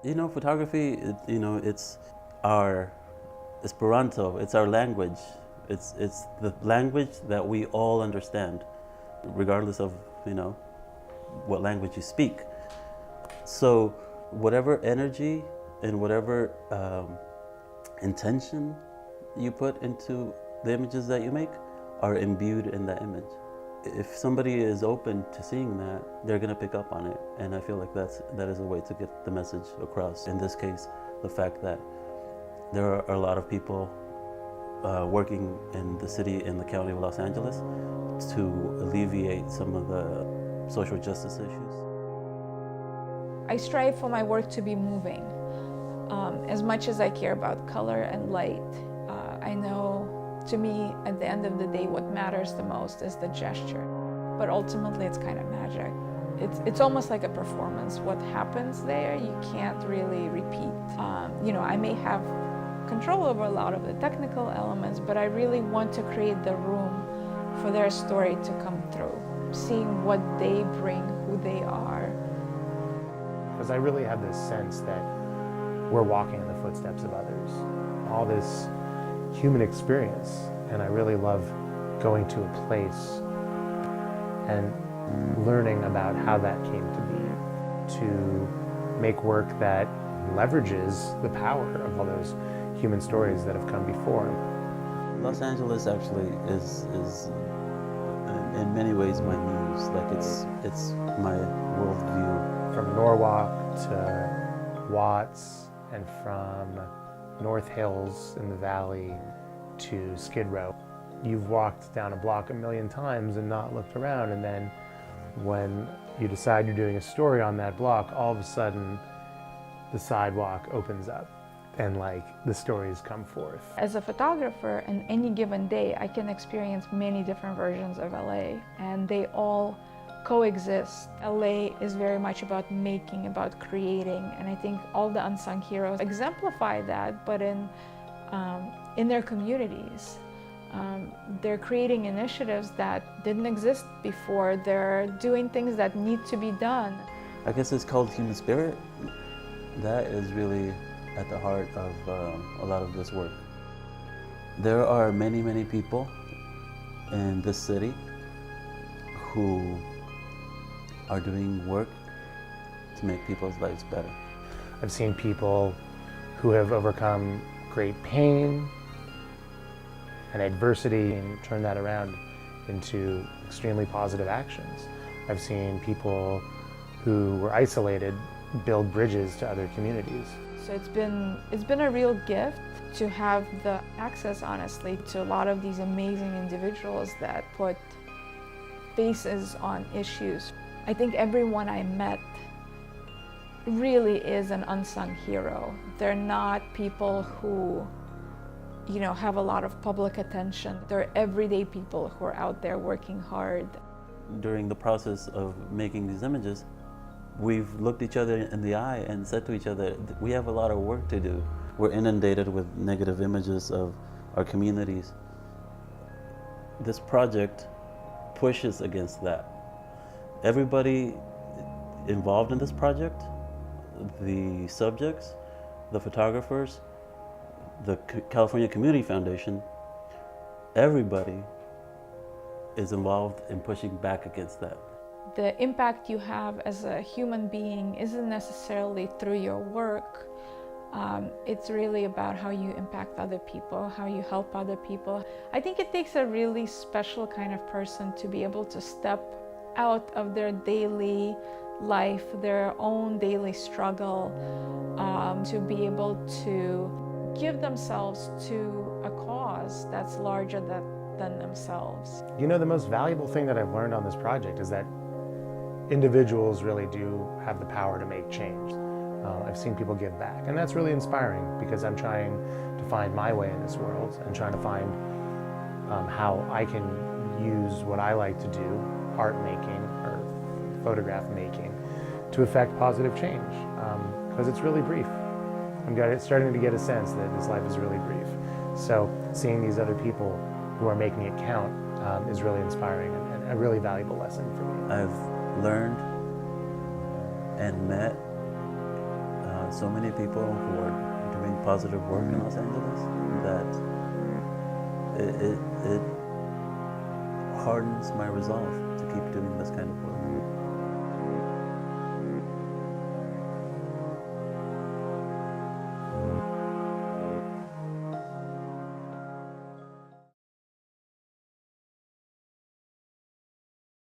Photography, it's our Esperanto, it's our language. It's the language that we all understand, regardless of, what language you speak. So whatever energy and whatever intention you put into the images that you make are imbued in that image. If somebody is open to seeing that, they're going to pick up on it. And I feel like that is a way to get the message across. In this case, the fact that there are a lot of people working in the city and the county of Los Angeles to alleviate some of the social justice issues. I strive for my work to be moving. As much as I care about color and light, I know, to me, at the end of the day, what matters the most is the gesture. But ultimately, it's kind of magic. It's almost like a performance. What happens there, you can't really repeat. I may have control over a lot of the technical elements, but I really want to create the room for their story to come through, seeing what they bring, who they are. Because I really have this sense that we're walking in the footsteps of others. All this human experience, and I really love going to a place and learning about how that came to be, to make work that leverages the power of all those human stories that have come before. Los Angeles actually is in many ways my muse. Like it's my worldview. From Norwalk to Watts, and from North Hills in the valley to Skid Row. You've walked down a block a million times and not looked around, and then when you decide you're doing a story on that block, all of a sudden the sidewalk opens up and the stories come forth. As a photographer, on any given day, I can experience many different versions of LA, and they all coexist. LA is very much about making, about creating, and I think all the Unsung Heroes exemplify that, but in their communities. They're creating initiatives that didn't exist before. They're doing things that need to be done. I guess it's called human spirit. That is really at the heart of a lot of this work. There are many, many people in this city who are doing work to make people's lives better. I've seen people who have overcome great pain and adversity and turn that around into extremely positive actions. I've seen people who were isolated build bridges to other communities. So it's been a real gift to have the access, honestly, to a lot of these amazing individuals that put faces on issues. I think everyone I met really is an unsung hero. They're not people who, have a lot of public attention. They're everyday people who are out there working hard. During the process of making these images, we've looked each other in the eye and said to each other, we have a lot of work to do. We're inundated with negative images of our communities. This project pushes against that. Everybody involved in this project, the subjects, the photographers, the California Community Foundation, everybody is involved in pushing back against that. The impact you have as a human being isn't necessarily through your work. It's really about how you impact other people, how you help other people. I think it takes a really special kind of person to be able to step out of their daily life, their own daily struggle, to be able to give themselves to a cause that's larger than themselves. The most valuable thing that I've learned on this project is that individuals really do have the power to make change. I've seen people give back, and that's really inspiring because I'm trying to find my way in this world and trying to find how I can use what I like to do, art making or photograph making, to affect positive change, because it's really brief. I'm starting to get a sense that this life is really brief. So seeing these other people who are making it count is really inspiring and a really valuable lesson for me. I've learned and met so many people who are doing positive work in Los Angeles that it hardens my resolve to keep doing this kind of work.